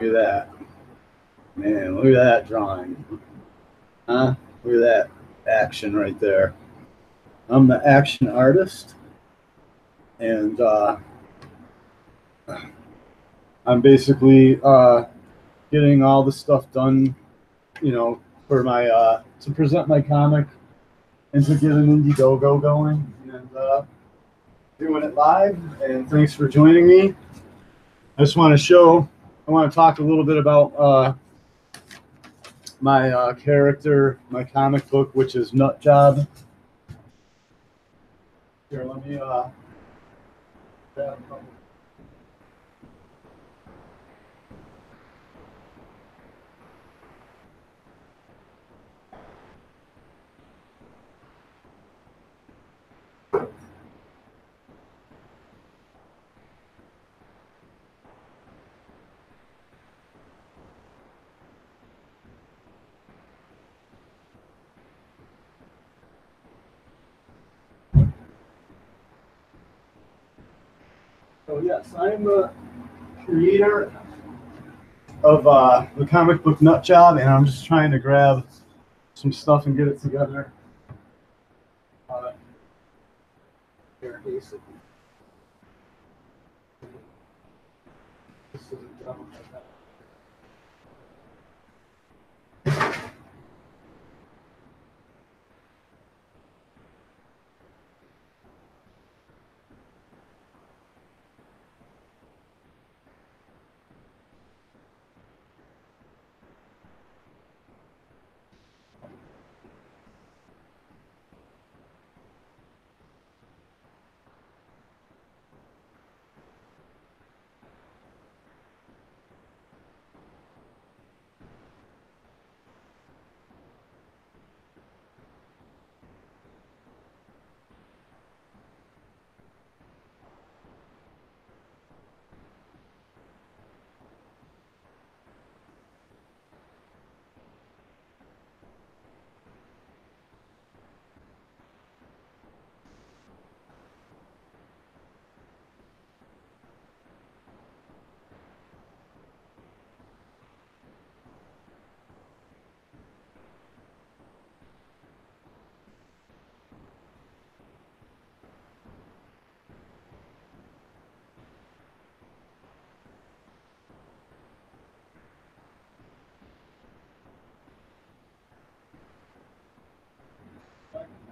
Look at that. Man, look at that drawing. Huh? Look at that action right there. I'm the action artist, and I'm basically getting all the stuff done, you know, for my to present my comic and to get an Indiegogo going, and doing it live. And thanks for joining me. I just want to talk a little bit about my character, my comic book, which is Nutjob. Here, let me grab a couple. So yes, I'm the creator of the comic book Nutjob, and I'm just trying to grab some stuff and get it together. Here, basically. This isn't done like that.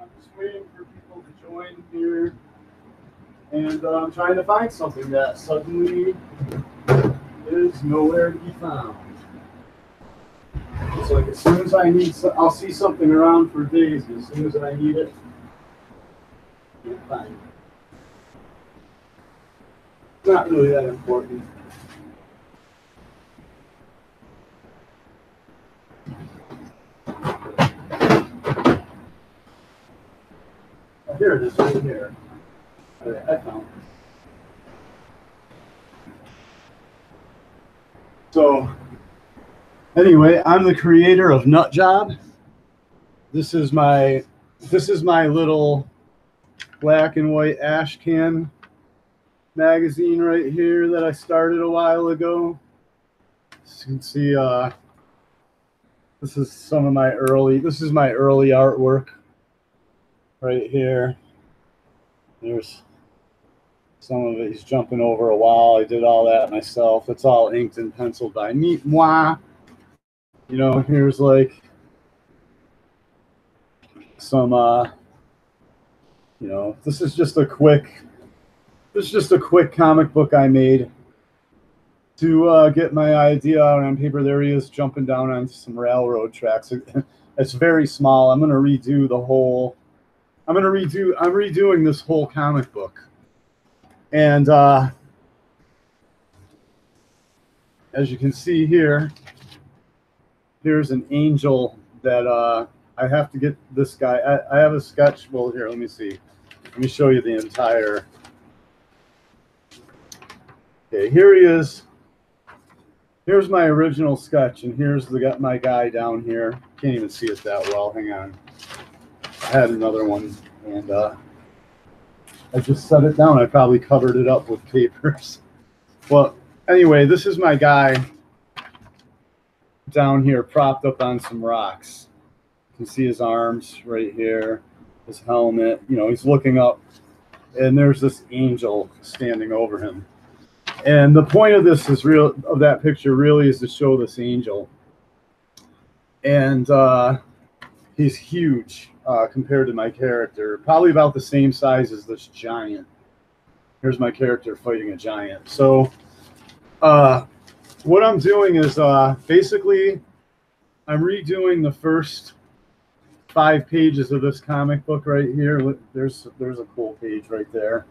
I'm just waiting for people to join here, and I'm trying to find something that suddenly is nowhere to be found. It's like as soon as I need, I'll see something around for days, and as soon as I need it, I can't find it. It's not really that important. Here it is, right here. I found it. So, anyway, I'm the creator of Nutjob. This is my little black and white ash can magazine right here that I started a while ago. As you can see, this is my early artwork right here. There's some of it. He's jumping over a wall. I did all that myself. It's all inked and penciled by me. Moi. You know, here's like some you know, this is just a quick comic book I made to get my idea out on paper. There he is jumping down on some railroad tracks. It's very small. I'm redoing this whole comic book. And as you can see here, here's an angel that I have to get this guy. I have a sketch. Well, here, let me see. Let me show you the entire. Okay, here he is. Here's my original sketch, and here's my guy down here. Can't even see it that well. Hang on. I had another one, and I just set it down. I probably covered it up with papers. Well, anyway, this is my guy. down here propped up on some rocks. You can see his arms right here, his helmet. You know, he's looking up, and there's this angel standing over him. And the point of this is of that picture really is to show this angel. And he's huge compared to my character, probably about the same size as this giant. Here's my character fighting a giant. So what I'm doing is basically I'm redoing the first 5 pages of this comic book right here. There's a cool page right there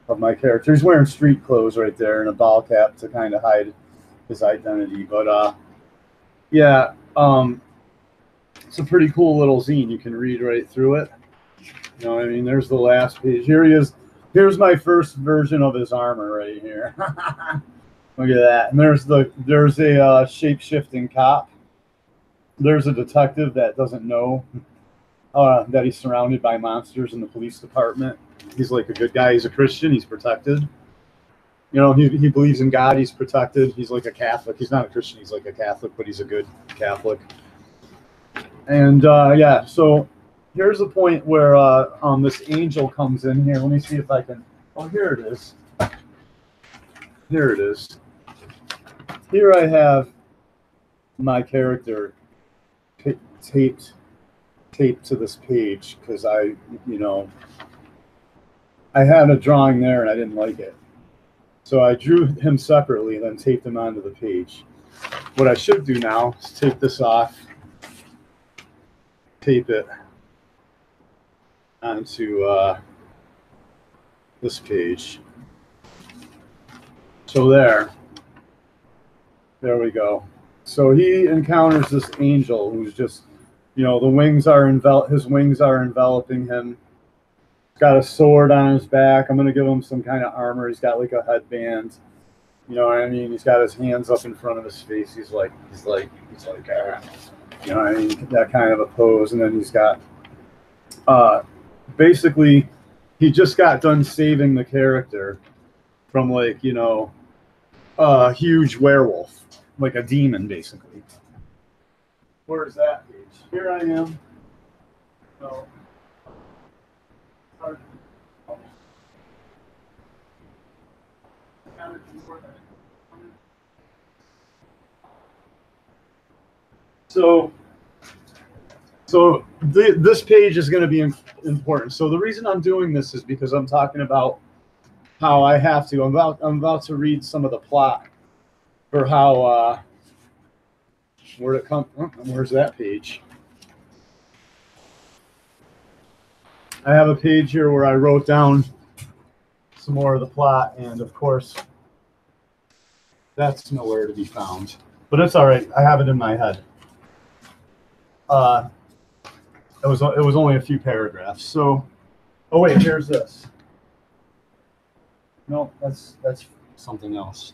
of my character. He's wearing street clothes right there and a ball cap to kind of hide his identity. But yeah, it's a pretty cool little zine. You can read right through it. You know what I mean? There's the last page. Here he is. Here's my first version of his armor right here. Look at that. And there's a shape-shifting cop. There's a detective that doesn't know that he's surrounded by monsters in the police department. He's like a good guy. He's a Christian. He's protected. You know, he believes in God. He's protected. He's like a Catholic. He's not a Christian. He's like a Catholic, but he's a good Catholic. And yeah, so here's the point where this angel comes in here. Let me see if I can. Oh, here it is. Here it is. Here I have my character taped to this page because I had a drawing there and I didn't like it. So I drew him separately and then taped him onto the page. What I should do now is take this off, tape it onto this page. So there we go. So he encounters this angel who's just, you know, his wings are enveloping him. He's got a sword on his back. I'm gonna give him some kind of armor. He's got like a headband. You know what I mean? He's got his hands up in front of his face. He's like, you know what I mean? That kind of a pose. And then he's got, basically, he just got done saving the character from like, you know, a huge werewolf, like a demon, basically. Where's that page? Here I am. So, this page is going to be important. So the reason I'm doing this is because I'm talking about how I have to. I'm about to read some of the plot for how where'd it come from? Where's that page? I have a page here where I wrote down some more of the plot, and of course, that's nowhere to be found. But it's all right. I have it in my head. It was only a few paragraphs. So, oh wait, here's this. No, that's something else.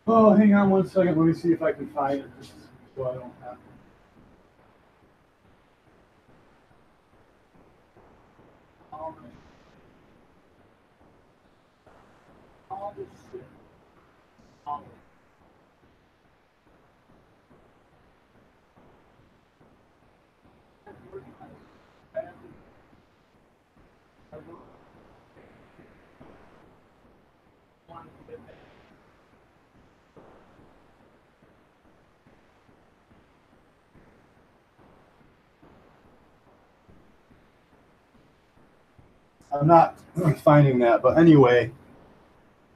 Oh, hang on one second. Let me see if I can find it, just so I don't have to. I'm not finding that, but anyway,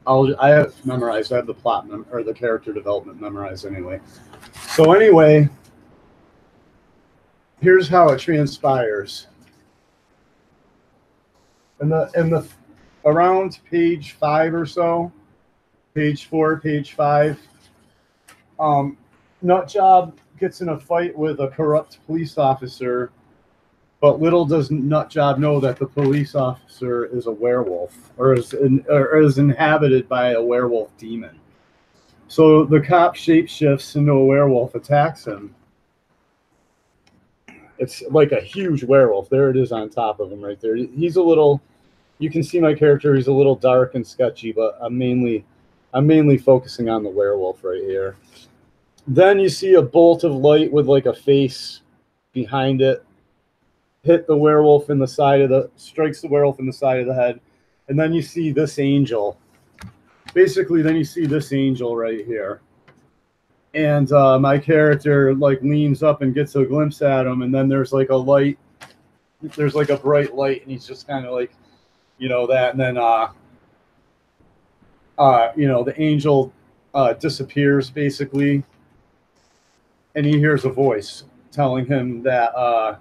I have memorized. I have the plot or the character development memorized anyway. So anyway, here's how it transpires. In the around page 5 or so, page 4, page 5, Nutjob gets in a fight with a corrupt police officer. But little does Nutjob know that the police officer is a werewolf, or is inhabited by a werewolf demon. So the cop shapeshifts into a werewolf, attacks him. It's like a huge werewolf. There it is on top of him right there. He's a little, you can see my character, he's a little dark and sketchy, but I'm mainly focusing on the werewolf right here. Then you see a bolt of light with like a face behind it hit the werewolf in the side of the, strikes the werewolf in the side of the head. And then you see this angel. Basically, then you see this angel right here. And my character like leans up and gets a glimpse at him, and then there's like a light, there's like a bright light, and he's just kind of like, you know, that, and then you know, the angel disappears basically, and he hears a voice telling him that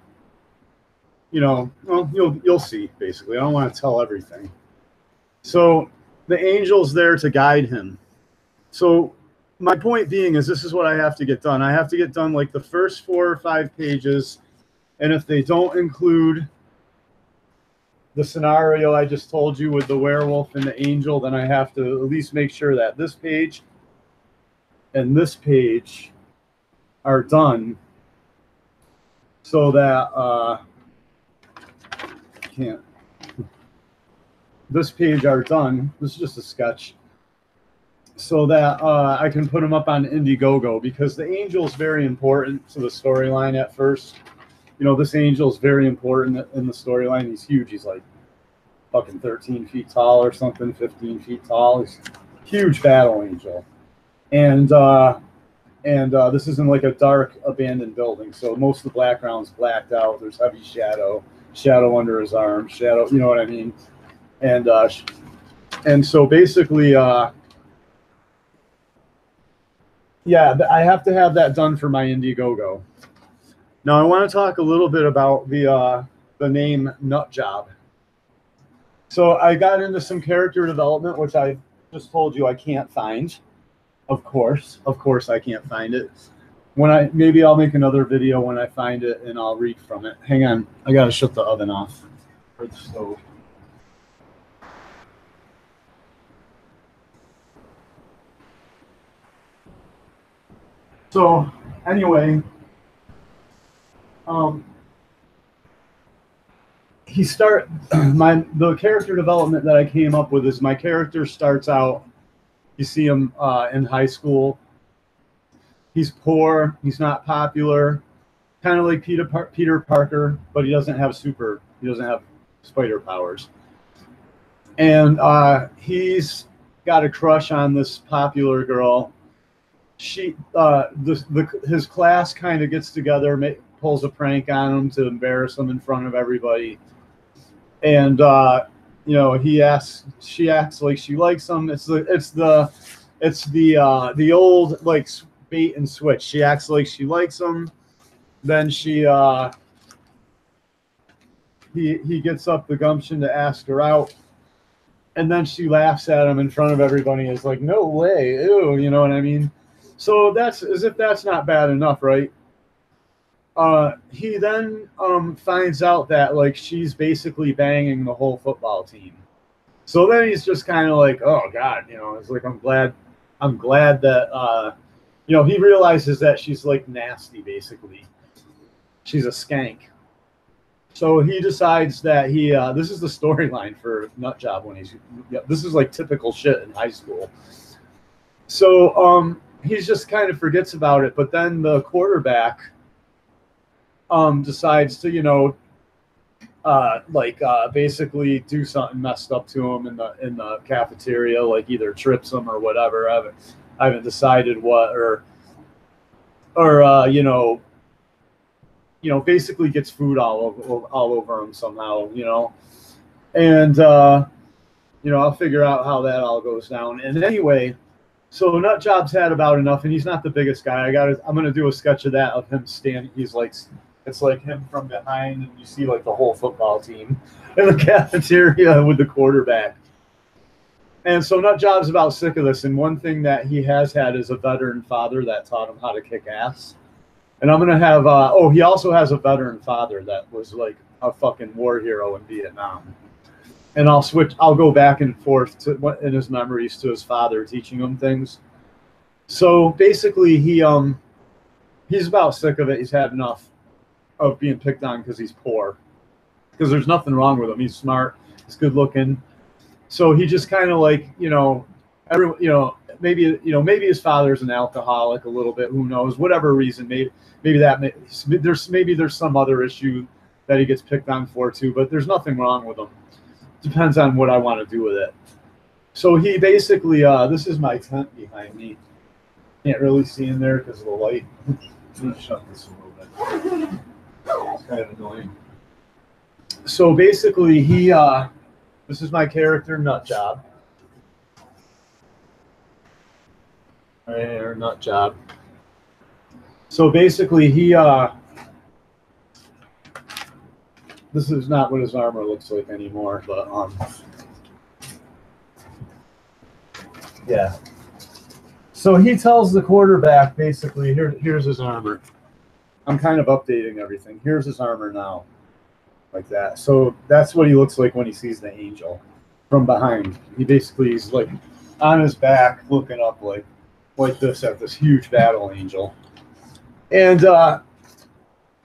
you know, well, you'll see basically. I don't want to tell everything. So the angel's there to guide him. So my point being is this is what I have to get done. I have to get done like the first 4 or 5 pages, and if they don't include the scenario I just told you with the werewolf and the angel, then I have to at least make sure that this page and this page are done, so that can't. This page are done. This is just a sketch, so that I can put them up on Indiegogo, because the angel is very important to the storyline at first. You know, this angel is very important in the storyline. He's huge. He's like fucking 13 feet tall or something, 15 feet tall. He's a huge battle angel. And this is in like a dark abandoned building. So most of the background's blacked out. There's heavy shadow under his arm, shadow, you know what I mean? And so basically, yeah, I have to have that done for my Indiegogo. Now I want to talk a little bit about the name Nutjob. So I got into some character development, which I just told you I can't find. Of course I can't find it. Maybe I'll make another video when I find it and I'll read from it. Hang on, I gotta shut the oven off, or the stove. So anyway, the character development that I came up with is my character starts out, you see him in high school. He's poor, he's not popular, kind of like Peter Parker, but he doesn't have spider powers. And he's got a crush on this popular girl. His class kind of gets together, pulls a prank on him to embarrass him in front of everybody. And you know, she acts like she likes him. It's the old like bait and switch. She acts like she likes him, then he gets up the gumption to ask her out, and then she laughs at him in front of everybody. Is like, no way, ew, you know what I mean? So that's, as if that's not bad enough, right? He then finds out that like she's basically banging the whole football team. So then he's just kind of like, oh God, you know, it's like, I'm glad that you know, he realizes that she's like nasty, basically. She's a skank. So he decides that this is the storyline for Nutjob when this is like typical shit in high school. So he just kind of forgets about it, but then the quarterback decides to, you know, basically do something messed up to him in the cafeteria, like either trips him or whatever. I haven't decided what, or you know, basically gets food all over him somehow, you know, and you know, I'll figure out how that all goes down. And anyway, so Nutjob's had about enough, and he's not the biggest guy. I'm gonna do a sketch of that, of him standing. He's like, it's like him from behind, and you see like the whole football team in the cafeteria with the quarterback. And so Nutjob's about sick of this, and one thing that he has had is a veteran father that taught him how to kick ass. And I'm gonna have he also has a veteran father that was like a fucking war hero in Vietnam. And I'll go back and forth in his memories to his father teaching him things. So basically he's about sick of it. He's had enough of being picked on because he's poor. Because there's nothing wrong with him. He's smart, he's good looking. So he just kind of like, you know, maybe you know, maybe his father's an alcoholic a little bit. Who knows? Whatever reason, maybe there's some other issue that he gets picked on for too. But there's nothing wrong with him. Depends on what I want to do with it. So he basically, this is my tent behind me. Can't really see in there because of the light. I'm gonna shut this a little bit. It's kind of annoying. So basically, this is my character, Nutjob. Right here, Nutjob. So basically, this is not what his armor looks like anymore, but yeah. So he tells the quarterback basically, here's his armor. I'm kind of updating everything. Here's his armor now, like that. So that's what he looks like when he sees the angel from behind. He's like on his back, looking up like this at this huge battle angel. And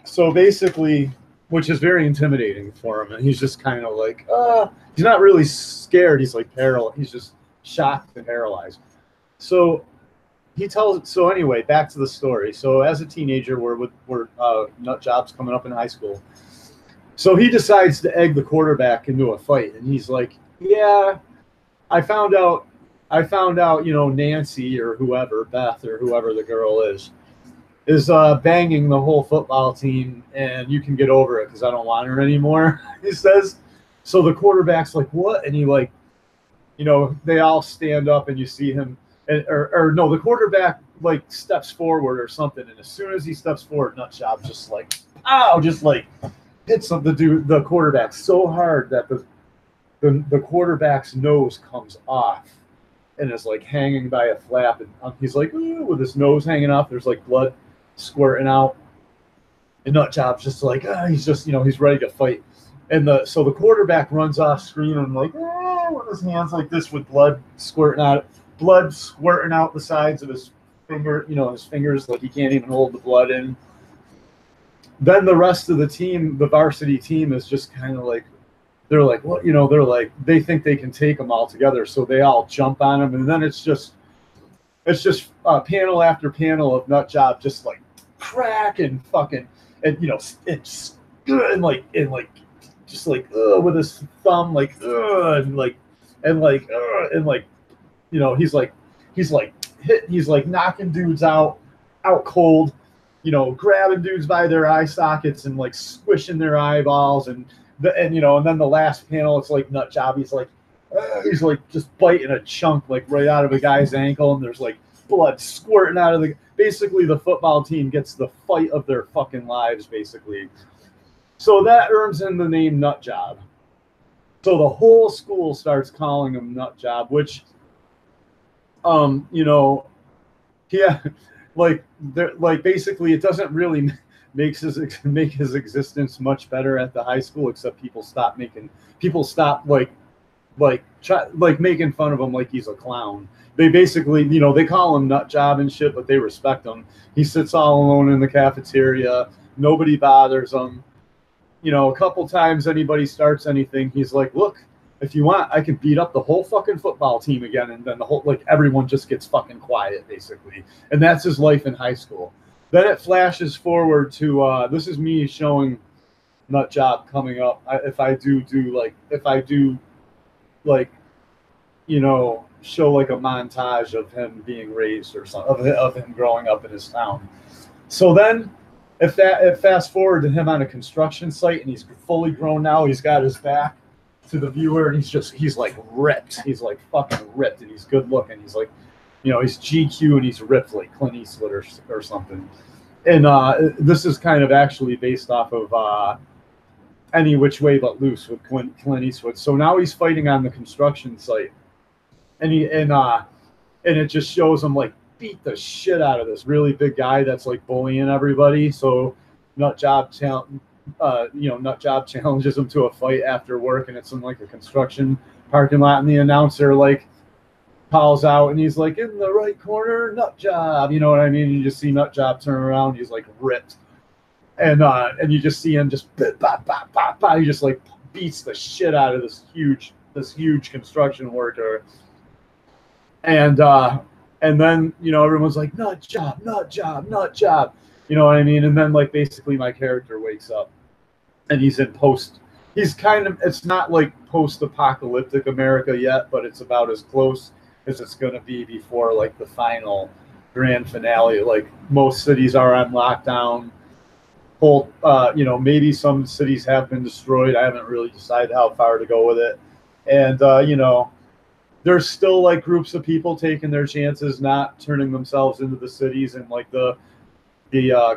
so basically, which is very intimidating for him, and he's just kind of like, he's not really scared. He's like paralyzed. He's just shocked and paralyzed. So so anyway, back to the story. So as a teenager, we're Nutjob's coming up in high school. So he decides to egg the quarterback into a fight, and he's like, yeah, I found out, you know, Nancy or whoever, Beth or whoever the girl is banging the whole football team, and you can get over it because I don't want her anymore, he says. So the quarterback's like, what? And he, like, you know, they all stand up and you see him, or no, the quarterback like steps forward or something, and as soon as he steps forward, Nutjob just like, just like hits the quarterback so hard that the quarterback's nose comes off and is like hanging by a flap, and he's like, ooh, with his nose hanging off. There's like blood squirting out, and Nutjob's just like, he's just, you know, he's ready to fight. And so the quarterback runs off screaming like, with his hands like this, with blood squirting out the sides of his finger, you know, his fingers, like he can't even hold the blood in. Then the rest of the team, the varsity team, is just kind of like, they're like, what, you know, they're like, they think they can take them all together, so they all jump on him, and then it's just panel after panel of Nutjob just like crack and fucking, and you know, it's good, and like just like with his thumb like and you know, he's like knocking dudes out cold, you know, grabbing dudes by their eye sockets and like squishing their eyeballs, and you know, and then the last panel, it's like Nutjob, he's like just biting a chunk like right out of a guy's ankle, and there's like blood squirting out of basically the football team gets the fight of their fucking lives basically. So that earns him the name Nutjob. So the whole school starts calling him Nutjob, which you know, yeah, like basically it doesn't really make his existence much better at the high school, except people stop making fun of him like he's a clown. They basically, you know, they call him Nutjob and shit, but they respect him. He sits all alone in the cafeteria. Nobody bothers him. You know, a couple times anybody starts anything, he's like, look, if you want, I can beat up the whole fucking football team again. And then everyone just gets fucking quiet, basically. And that's his life in high school. Then it flashes forward to, this is me showing Nutjob coming up. If I do, you know, show like a montage of him being raised or something, of him growing up in his town. So then it fast forward to him on a construction site, and he's fully grown now. He's got his back to the viewer, and he's like ripped. He's like fucking ripped, and he's good looking. He's like, you know, he's GQ and he's ripped like Clint Eastwood or something. And this is kind of actually based off of Any Which Way But Loose with Clint Eastwood. So now he's fighting on the construction site, and it just shows him like beat the shit out of this really big guy that's like bullying everybody. So Nutjob challenges him to a fight after work, and it's in like a construction parking lot, and the announcer like calls out, and he's like, in the right corner, Nutjob, you know what I mean? You just see Nutjob turn around, he's like ripped, and you just see him just he just like beats the shit out of this huge construction worker. And And then, you know, everyone's like, nut job, nut job, nut job. You know what I mean? And then, like, basically my character wakes up and he's in he's kind of, it's not like post-apocalyptic America yet, but it's about as close as it's going to be before, like, the final grand finale. Like, most cities are on lockdown. You know, maybe some cities have been destroyed. I haven't really decided how far to go with it. And, you know, there's still like groups of people taking their chances, not turning themselves into the cities and like the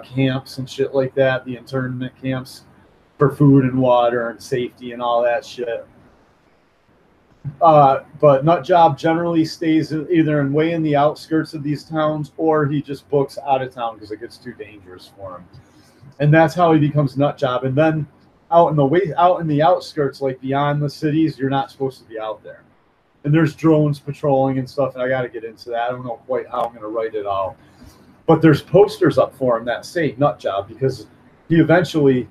camps and shit like that, the internment camps for food and water and safety and all that shit. But Nutjob generally stays either way in the outskirts of these towns, or he just books out of town because it gets too dangerous for him. And that's how he becomes Nutjob. And then out in the outskirts, like beyond the cities, you're not supposed to be out there. And there's drones patrolling and stuff, and I got to get into that. I don't know quite how I'm going to write it all. But there's posters up for him that say Nutjob, because he eventually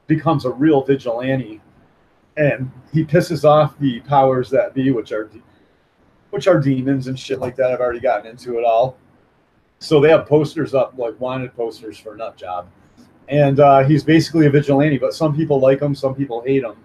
becomes a real vigilante, and he pisses off the powers that be, which are demons and shit like that. I've already gotten into it all. So they have posters up, like wanted posters for Nutjob. And he's basically a vigilante, but some people like him, some people hate him,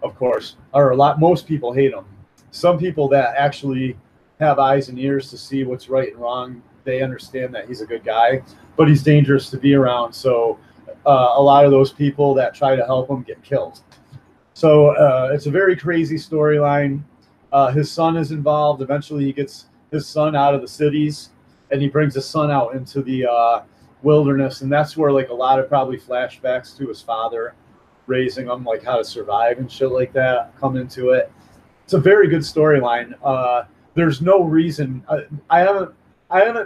of course. Most people hate him. Some people that actually have eyes and ears to see what's right and wrong, they understand that he's a good guy, but he's dangerous to be around. So a lot of those people that try to help him get killed. So it's a very crazy storyline. His son is involved. Eventually he gets his son out of the cities, and he brings his son out into the wilderness. And that's where like a lot of probably flashbacks to his father raising him, like how to survive and shit like that, come into it. It's a very good storyline. There's no reason I haven't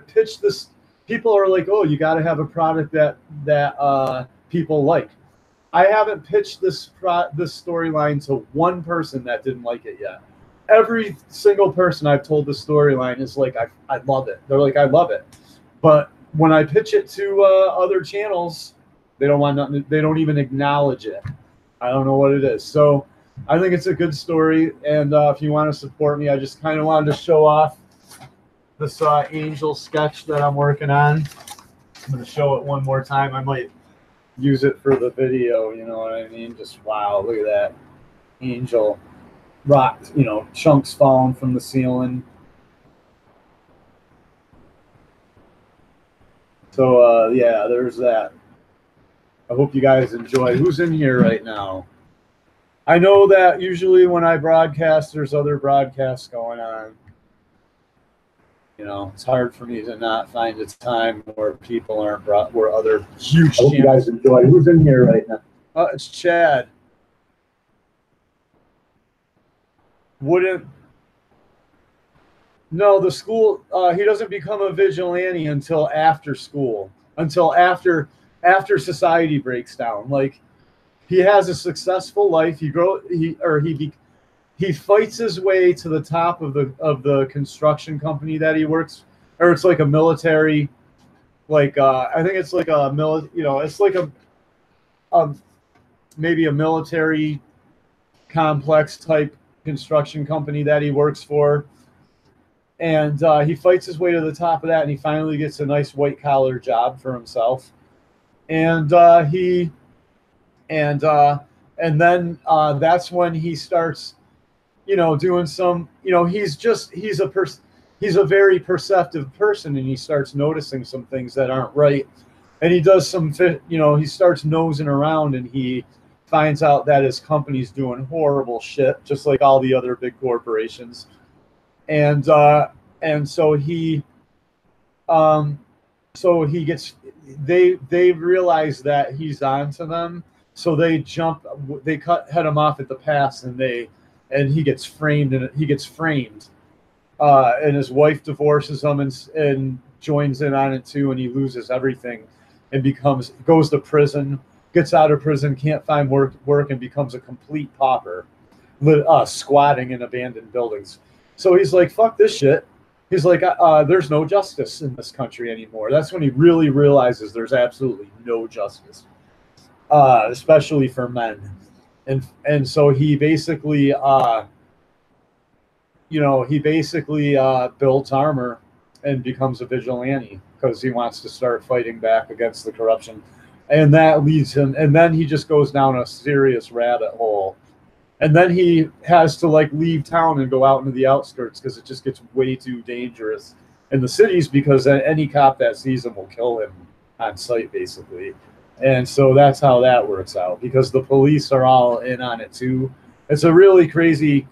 pitched this. People are like, oh, you got to have a product that people like. I haven't pitched this storyline to one person that didn't like it yet. Every single person I've told the storyline is like, I love it. They're like, I love it. But when I pitch it to other channels, they don't want nothing. They don't even acknowledge it. I don't know what it is. So I think it's a good story, and if you want to support me, I just kind of wanted to show off this angel sketch that I'm working on. I'm going to show it one more time. I might use it for the video, you know what I mean? Just wow, look at that angel rock, you know, chunks falling from the ceiling. So yeah, there's that. I hope you guys enjoy. Who's in here right now? I know that usually when I broadcast, there's other broadcasts going on. You know, it's hard for me to not find a time where people aren't where other huge. I hope you guys enjoy. Who's in here right now? It's Chad. No, the school. He doesn't become a vigilante until after school, until after society breaks down. Like, he has a successful life. He fights his way to the top of the construction company that he works, or it's like a military, like I think it's like a it's like a maybe a military complex type construction company that he works for, and he fights his way to the top of that, and he finally gets a nice white collar job for himself, and then that's when he starts, you know, doing some, you know, he's a very perceptive person, and he starts noticing some things that aren't right, and he does some, you know, he starts nosing around, and he finds out that his company's doing horrible shit, just like all the other big corporations, and so he gets, they realize that he's onto them. So they head him off at the pass, and he gets framed, and and his wife divorces him and joins in on it too, and he loses everything and goes to prison, gets out of prison, can't find work, and becomes a complete pauper, squatting in abandoned buildings. So he's like, fuck this shit. He's like, there's no justice in this country anymore. That's when he really realizes there's absolutely no justice. Especially for men, and so he basically, builds armor and becomes a vigilante because he wants to start fighting back against the corruption. And that leads him, and then he just goes down a serious rabbit hole. And then he has to like leave town and go out into the outskirts because it just gets way too dangerous in the cities, because any cop that sees him will kill him on sight, basically. And so that's how that works out, because the police are all in on it too. It's a really crazy,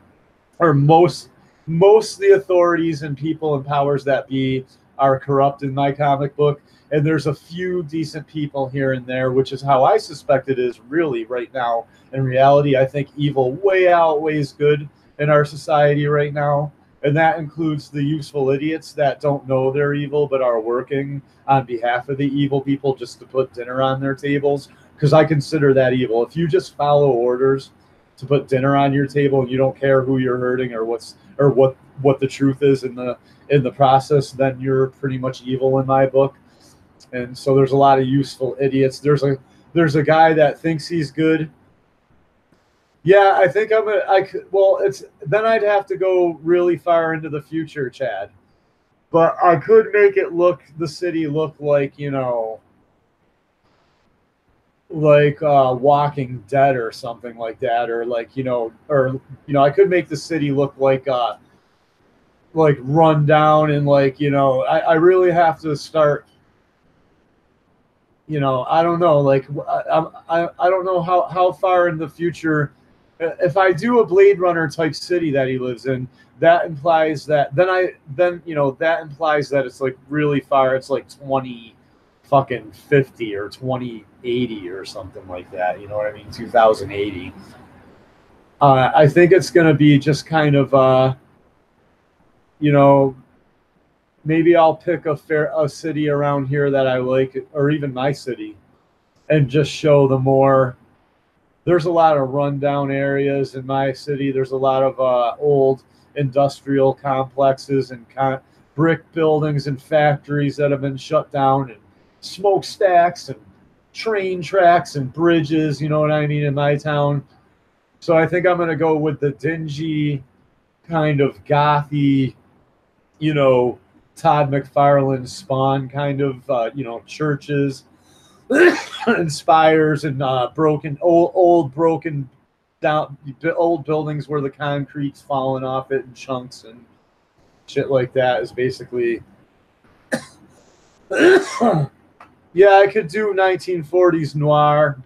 or most of the authorities and people and powers that be are corrupt in my comic book. And there's a few decent people here and there, which is how I suspect it is really right now. In reality, I think evil way outweighs good in our society right now. And that includes the useful idiots that don't know they're evil but are working on behalf of the evil people just to put dinner on their tables. Because I consider that evil. If you just follow orders to put dinner on your table and you don't care who you're hurting or what the truth is in the process, then you're pretty much evil in my book. And so there's a lot of useful idiots. There's a guy that thinks he's good. Yeah, I think then I'd have to go really far into the future, Chad. But I could make the city look like, like Walking Dead or something like that, or I could make the city look like run down, and I really have to start. I don't know. I don't know how far in the future. If I do a Blade Runner type city that he lives in, that implies that that implies that it's like really far. It's like 2050 or 2080 or something like that. You know what I mean? 2080. I think it's going to be just kind of maybe I'll pick a city around here that I like, or even my city, and just show the more. There's a lot of rundown areas in my city. There's a lot of old industrial complexes and brick buildings and factories that have been shut down, and smokestacks and train tracks and bridges, you know what I mean, in my town. So I think I'm going to go with the dingy, kind of gothy, Todd McFarlane Spawn kind of, churches and spires and broken down old buildings where the concrete's falling off it in chunks and shit like that is basically. Yeah, I could do 1940s noir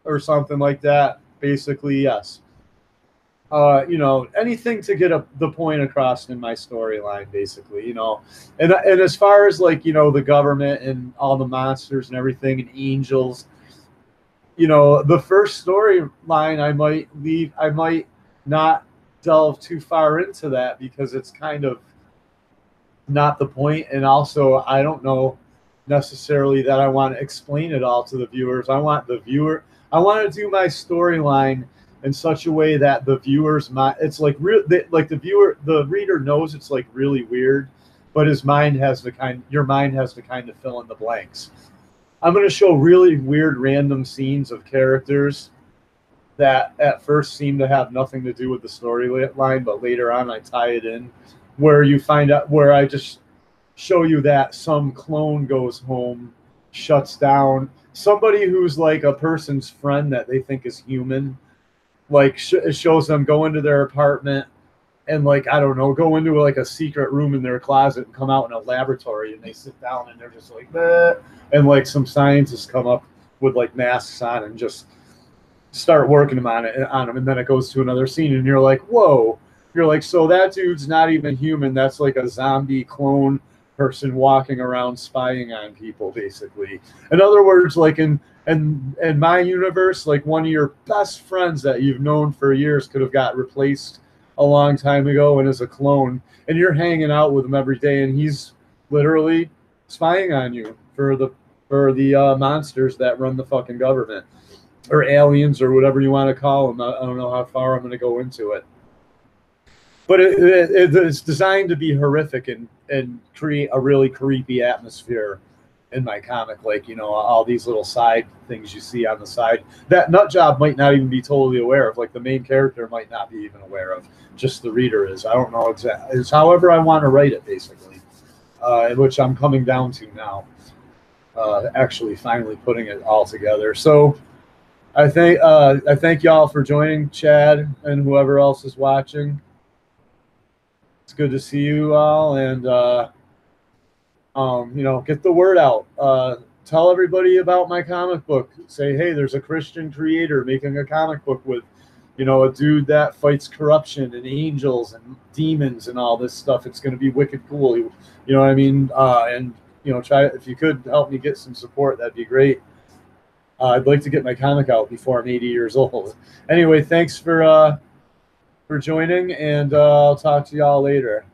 or something like that. Basically, yes. Anything to get the point across in my storyline, basically, and as far as the government and all the monsters and everything and angels, the first storyline I might not delve too far into that because it's kind of not the point, and also I don't know necessarily that I want to explain it all to the viewers. I want to do my storyline in such a way that the viewers it's like the reader knows it's like really weird, but your mind has to kind of fill in the blanks. I'm going to show really weird random scenes of characters that at first seem to have nothing to do with the storyline, but later on I tie it in, where you find out, where I just show you that some clone goes home, shuts down somebody who's like a person's friend that they think is human. It shows them go into their apartment and I don't know, go into a secret room in their closet and come out in a laboratory, and they sit down and they're just like, bleh. And some scientists come up with masks on and just start working on them, and then it goes to another scene and you're like, whoa, you're like, so that dude's not even human, that's like a zombie clone person walking around spying on people, basically. In other words, in my universe, one of your best friends that you've known for years could have got replaced a long time ago and is a clone, and you're hanging out with him every day, and he's literally spying on you for the monsters that run the fucking government, or aliens, or whatever you want to call them. I don't know how far I'm going to go into it, but it's designed to be horrific and create a really creepy atmosphere in my comic, all these little side things you see on the side that Nutjob might not even be totally aware of, the main character might not be even aware of, just the reader is. I don't know exactly. It's however I want to write it, basically. which I'm coming down to now. Actually, finally putting it all together. So I thank y'all for joining, Chad and whoever else is watching. It's good to see you all, and get the word out. Tell everybody about my comic book. Say, hey, there's a Christian creator making a comic book with, a dude that fights corruption and angels and demons and all this stuff. It's going to be wicked cool. You know what I mean? And try, if you could help me get some support, that'd be great. I'd like to get my comic out before I'm 80 years old. Anyway, thanks for joining, and I'll talk to y'all later.